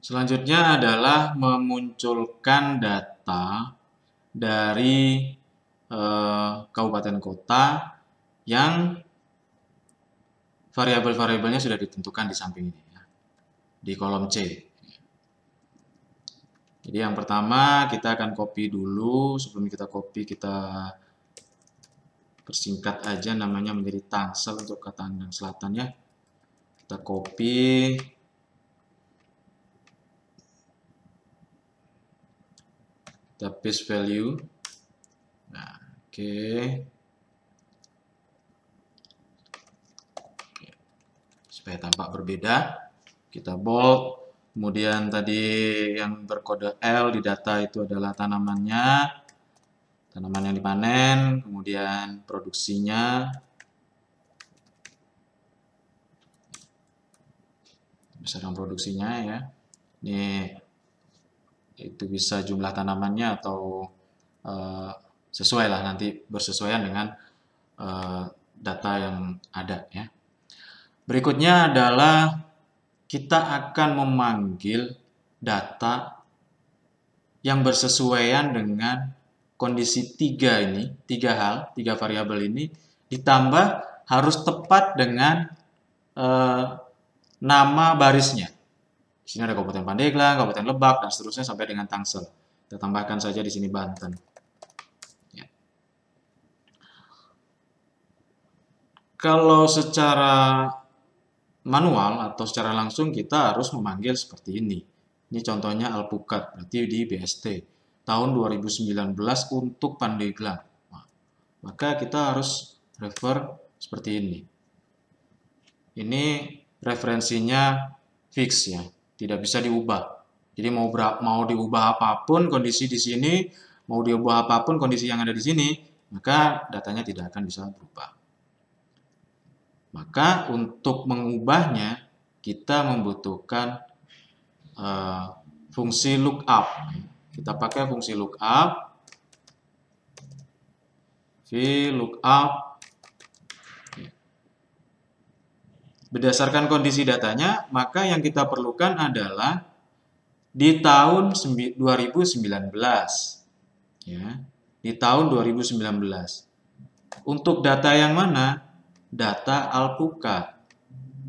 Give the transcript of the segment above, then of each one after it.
Selanjutnya adalah memunculkan data dari kabupaten kota yang variabel-variabelnya sudah ditentukan di samping ini, ya, di kolom C. Jadi yang pertama kita akan copy dulu. Sebelum kita copy, kita persingkat aja namanya menjadi Tangsel untuk Ketandan Selatan, ya. Kita copy, kita paste value. Nah, oke. Supaya tampak berbeda, kita bold. Kemudian tadi yang berkode L di data itu adalah tanamannya, tanaman yang dipanen, kemudian produksinya, besaran produksinya, ya. Ini itu bisa jumlah tanamannya atau sesuai lah, nanti bersesuaian dengan data yang ada, ya. Berikutnya adalah kita akan memanggil data yang bersesuaian dengan kondisi tiga variabel ini, ditambah harus tepat dengan nama barisnya. Di sini ada Kabupaten Pandeglang, Kabupaten Lebak, dan seterusnya sampai dengan Tangsel. Kita tambahkan saja di sini Banten. Ya. Kalau secara manual atau secara langsung kita harus memanggil seperti ini. Ini contohnya alpukat, berarti di BST tahun 2019 untuk Pandeglang. Nah, maka kita harus refer seperti ini. Ini referensinya fix, ya, tidak bisa diubah. Jadi mau diubah apapun kondisi di sini, mau diubah apapun kondisi yang ada di sini, maka datanya tidak akan bisa berubah. Maka untuk mengubahnya kita membutuhkan fungsi lookup. Kita pakai fungsi lookup, VLOOKUP. Berdasarkan kondisi datanya, maka yang kita perlukan adalah di tahun 2019. Ya, di tahun 2019. Untuk data yang mana? Data alpukat.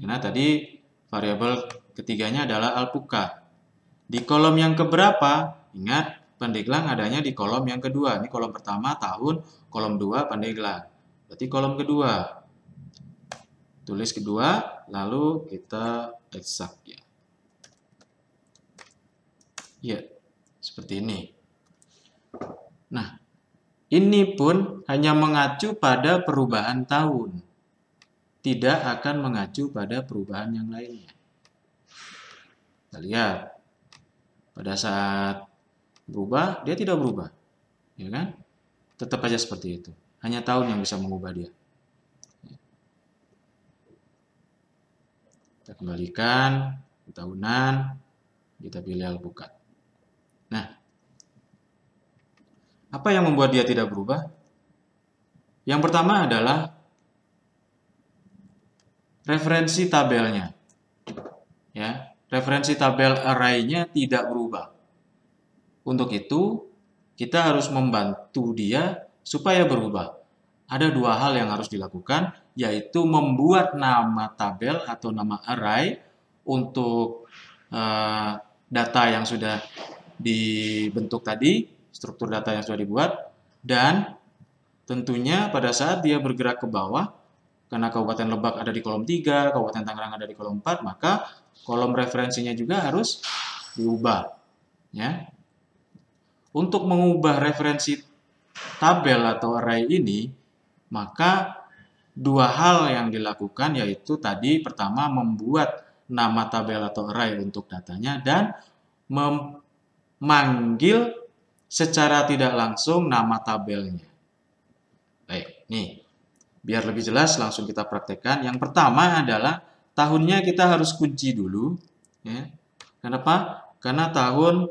Karena tadi variabel ketiganya adalah alpukat. Di kolom yang keberapa? Ingat, Pandeglang adanya di kolom yang kedua. Ini kolom pertama tahun, kolom 2 Pandeglang. Berarti kolom kedua. Tulis kedua, lalu kita eksak, ya. Ya, seperti ini. Nah, ini pun hanya mengacu pada perubahan tahun. Tidak akan mengacu pada perubahan yang lainnya. Kita lihat. Pada saat berubah, dia tidak berubah. Ya kan? Tetap aja seperti itu. Hanya tahun yang bisa mengubah dia. Kita kembalikan ke tahunan, kita pilih alpukat. Nah, apa yang membuat dia tidak berubah? Yang pertama adalah referensi tabelnya. Ya, referensi tabel array-nya tidak berubah. Untuk itu, kita harus membantu dia supaya berubah. Ada dua hal yang harus dilakukan, yaitu membuat nama tabel atau nama array untuk data yang sudah dibentuk tadi, struktur data yang sudah dibuat, dan tentunya pada saat dia bergerak ke bawah, karena Kabupaten Lebak ada di kolom 3, Kabupaten Tangerang ada di kolom 4, maka kolom referensinya juga harus diubah. Ya. Untuk mengubah referensi tabel atau array ini, maka dua hal yang dilakukan, yaitu tadi pertama membuat nama tabel atau array untuk datanya dan memanggil secara tidak langsung nama tabelnya. Baik, nih biar lebih jelas langsung kita praktekkan. Yang pertama adalah tahunnya kita harus kunci dulu. Ya. Kenapa? Karena tahun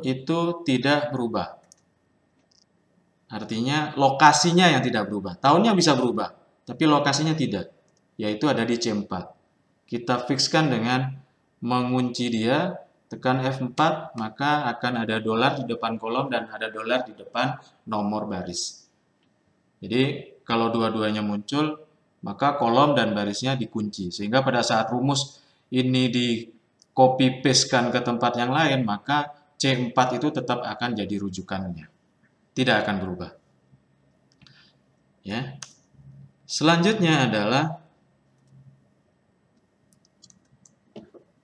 itu tidak berubah. Artinya lokasinya yang tidak berubah. Tahunnya bisa berubah, tapi lokasinya tidak. Yaitu ada di C4. Kita fixkan dengan mengunci dia, tekan F4, maka akan ada dolar di depan kolom dan ada dolar di depan nomor baris. Jadi kalau dua-duanya muncul, maka kolom dan barisnya dikunci. Sehingga pada saat rumus ini di copy paste-kan ke tempat yang lain, maka C4 itu tetap akan jadi rujukannya. Tidak akan berubah. Ya. Selanjutnya adalah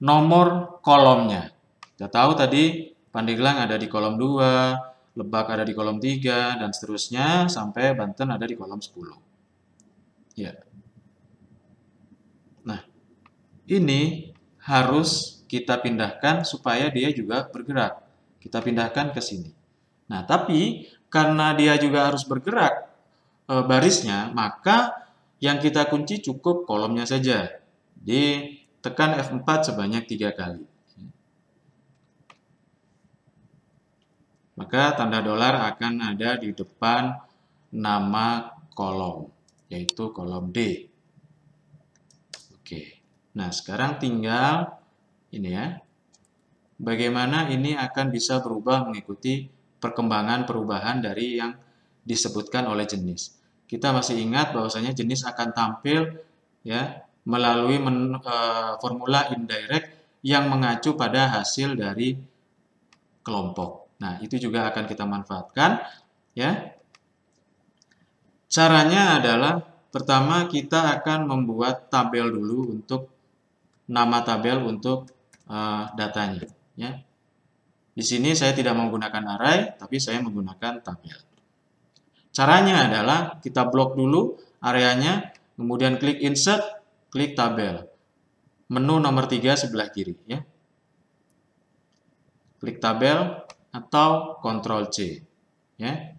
nomor kolomnya. Kita tahu tadi Pandeglang ada di kolom 2, Lebak ada di kolom 3, dan seterusnya sampai Banten ada di kolom 10. Ya. Nah, ini harus kita pindahkan supaya dia juga bergerak. Kita pindahkan ke sini. Nah, tapi karena dia juga harus bergerak barisnya, maka yang kita kunci cukup kolomnya saja. Jadi, tekan F4 sebanyak 3 kali. Maka tanda dolar akan ada di depan nama kolom, yaitu kolom D. Oke. Nah, sekarang tinggal ini ya. Bagaimana ini akan bisa berubah mengikuti perkembangan perubahan dari yang disebutkan oleh jenis. Kita masih ingat bahwasanya jenis akan tampil ya melalui formula indirect yang mengacu pada hasil dari kelompok. Nah, itu juga akan kita manfaatkan ya. Caranya adalah pertama kita akan membuat tabel dulu untuk nama tabel untuk datanya ya. Di sini saya tidak menggunakan array, tapi saya menggunakan tabel. Caranya adalah kita blok dulu areanya, kemudian klik insert, klik tabel. Menu nomor 3 sebelah kiri ya. Klik tabel atau Ctrl C ya.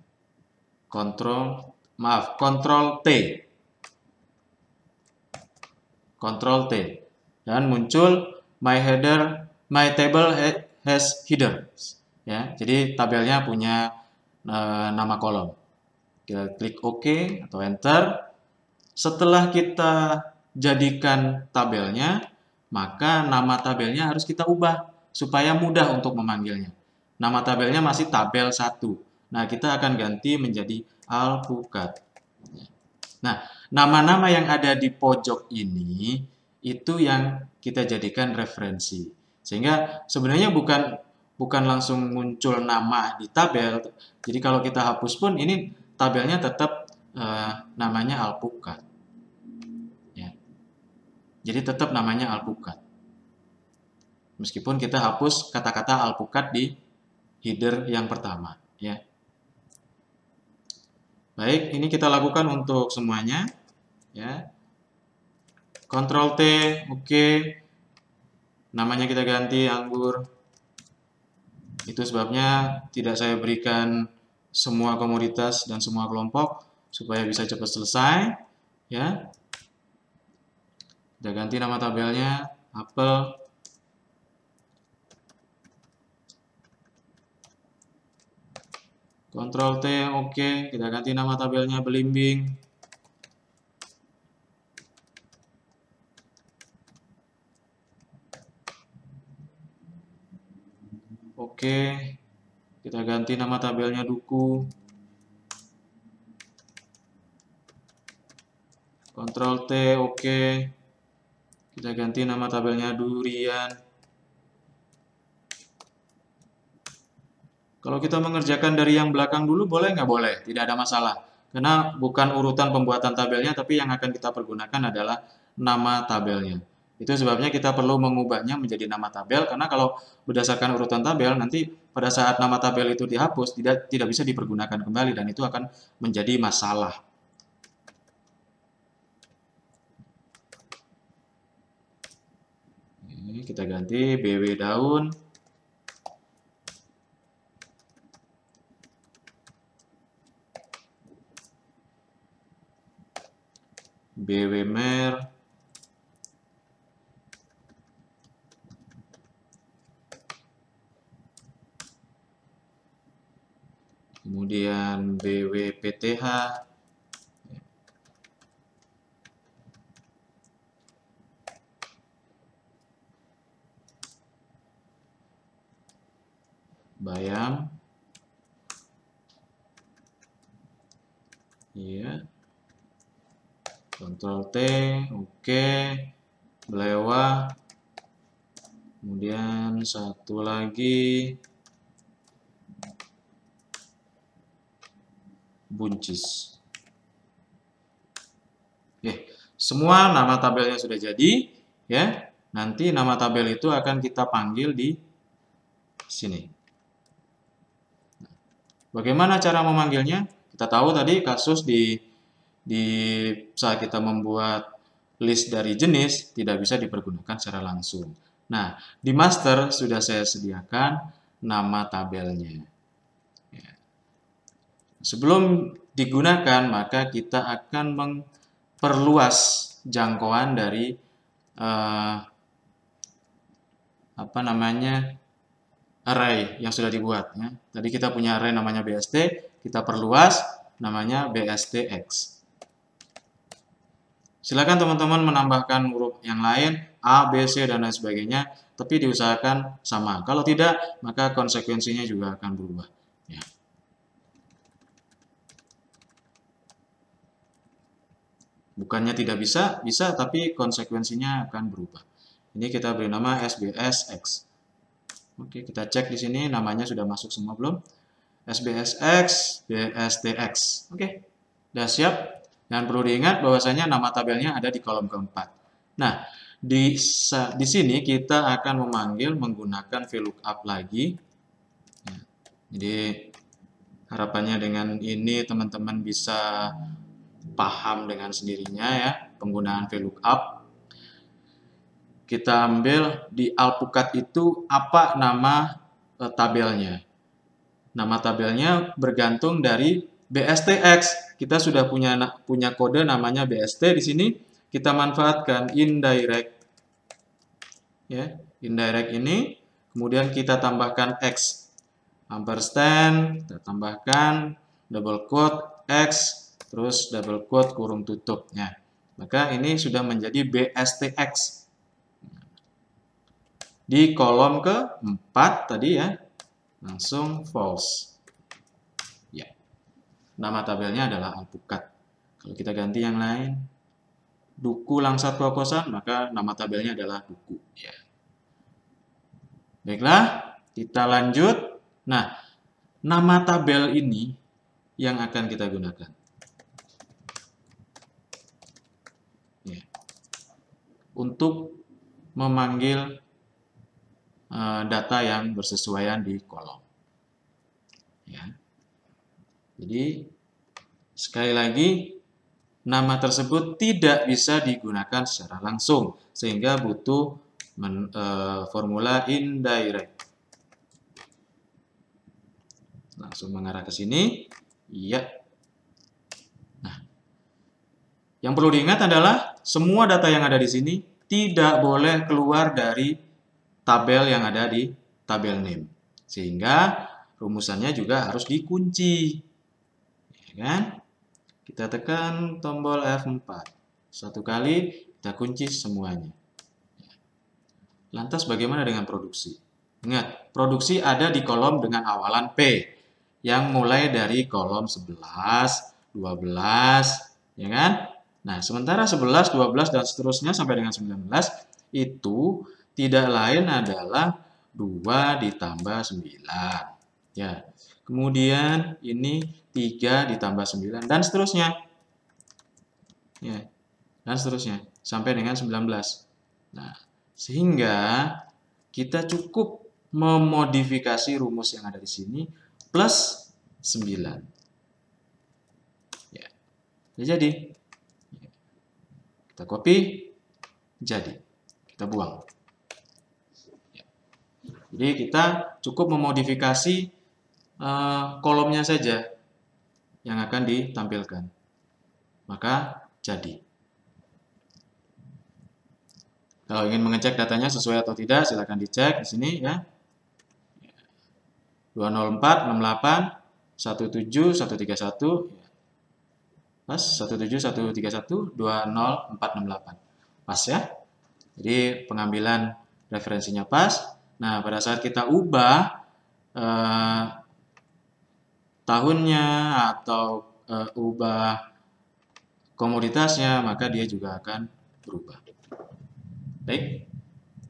Ctrl T. Ctrl T. Dan muncul my table has headers ya. Jadi tabelnya punya nama kolom. Kita klik OK atau enter. Setelah kita jadikan tabelnya, maka nama tabelnya harus kita ubah supaya mudah untuk memanggilnya. Nama tabelnya masih tabel 1. Nah, kita akan ganti menjadi alpukat. Nah, nama-nama yang ada di pojok ini itu yang kita jadikan referensi. Sehingga sebenarnya bukan langsung muncul nama di tabel. Jadi kalau kita hapus pun ini tabelnya tetap namanya alpukat. Ya. Jadi tetap namanya alpukat. Meskipun kita hapus kata-kata alpukat di header yang pertama. Ya. Baik, ini kita lakukan untuk semuanya. Ya. Ctrl T, oke. Namanya kita ganti anggur. Itu sebabnya tidak saya berikan semua komoditas dan semua kelompok supaya bisa cepat selesai. Ya. Kita ganti nama tabelnya apel. Ctrl T, oke. Kita ganti nama tabelnya belimbing. Oke. Kita ganti nama tabelnya duku. Ctrl T, oke. Kita ganti nama tabelnya durian. Kalau kita mengerjakan dari yang belakang dulu, boleh nggak boleh? Tidak ada masalah. Karena bukan urutan pembuatan tabelnya, tapi yang akan kita pergunakan adalah nama tabelnya. Itu sebabnya kita perlu mengubahnya menjadi nama tabel, karena kalau berdasarkan urutan tabel, nanti pada saat nama tabel itu dihapus, tidak bisa dipergunakan kembali, dan itu akan menjadi masalah. Ini kita ganti BW daun. BW mer. Kemudian BW PTH. bayam, iya, Ctrl T, oke, belewa, kemudian satu lagi buncis. Oke, semua nama tabelnya sudah jadi, ya. Nanti nama tabel itu akan kita panggil di sini. Bagaimana cara memanggilnya? Kita tahu tadi kasus di saat kita membuat list dari jenis tidak bisa dipergunakan secara langsung. Nah, di master sudah saya sediakan nama tabelnya. Ya. Sebelum digunakan, maka kita akan memperluas jangkauan dari array yang sudah dibuat. Ya. Tadi kita punya array namanya BST, kita perluas namanya BSTX. Silakan teman-teman menambahkan huruf yang lain, A, B, C, dan lain sebagainya, tapi diusahakan sama. Kalau tidak, maka konsekuensinya juga akan berubah. Ya. Bukannya tidak bisa, bisa, tapi konsekuensinya akan berubah. Ini kita beri nama SBSX. Oke, kita cek di sini namanya sudah masuk semua belum? SBSX, BSTX. Oke, sudah siap. Dan perlu diingat bahwasanya nama tabelnya ada di kolom keempat. Nah, di sini kita akan memanggil menggunakan VLOOKUP lagi. Ya, jadi harapannya dengan ini teman-teman bisa paham dengan sendirinya ya penggunaan VLOOKUP. Kita ambil di Alpukat itu apa nama tabelnya. Nama tabelnya bergantung dari BSTX. Kita sudah punya kode namanya BST di sini. Kita manfaatkan indirect. Ya, indirect ini kemudian kita tambahkan X. Ampersand, kita tambahkan double quote X, terus double quote kurung tutupnya. Maka ini sudah menjadi BSTX. Di kolom keempat tadi ya, langsung false. Ya. Nama tabelnya adalah Alpukat. Kalau kita ganti yang lain, Duku Langsat Kokosan, maka nama tabelnya adalah Duku. Ya. Baiklah, kita lanjut. Nah, nama tabel ini yang akan kita gunakan. Ya. Untuk memanggil data yang bersesuaian di kolom. Ya. Jadi, sekali lagi, nama tersebut tidak bisa digunakan secara langsung, sehingga butuh formula indirect. Langsung mengarah ke sini. Iya. Nah, yang perlu diingat adalah semua data yang ada di sini tidak boleh keluar dari tabel yang ada di tabel name. Sehingga rumusannya juga harus dikunci. Ya kan? Kita tekan tombol F4. Satu kali kita kunci semuanya. Lantas bagaimana dengan produksi? Ingat, produksi ada di kolom dengan awalan P. Yang mulai dari kolom 11, 12, ya kan? Nah, sementara 11, 12, dan seterusnya sampai dengan 19 itu tidak lain adalah 2 ditambah 9. Ya. Kemudian ini 3 ditambah 9 dan seterusnya. Ya. Dan seterusnya sampai dengan 19. Nah, sehingga kita cukup memodifikasi rumus yang ada di sini plus 9. Ya. Jadi kita copy, jadi kita buang. Jadi kita cukup memodifikasi kolomnya saja yang akan ditampilkan. Maka jadi. Kalau ingin mengecek datanya sesuai atau tidak, silakan dicek di sini ya. 204, 68, 17, 131. Pas 17, 131, 20468. Pas ya. Jadi pengambilan referensinya pas. Nah, pada saat kita ubah tahunnya atau ubah komoditasnya, maka dia juga akan berubah. Baik,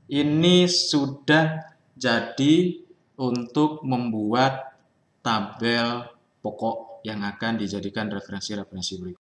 ini sudah jadi untuk membuat tabel pokok yang akan dijadikan referensi-referensi berikut.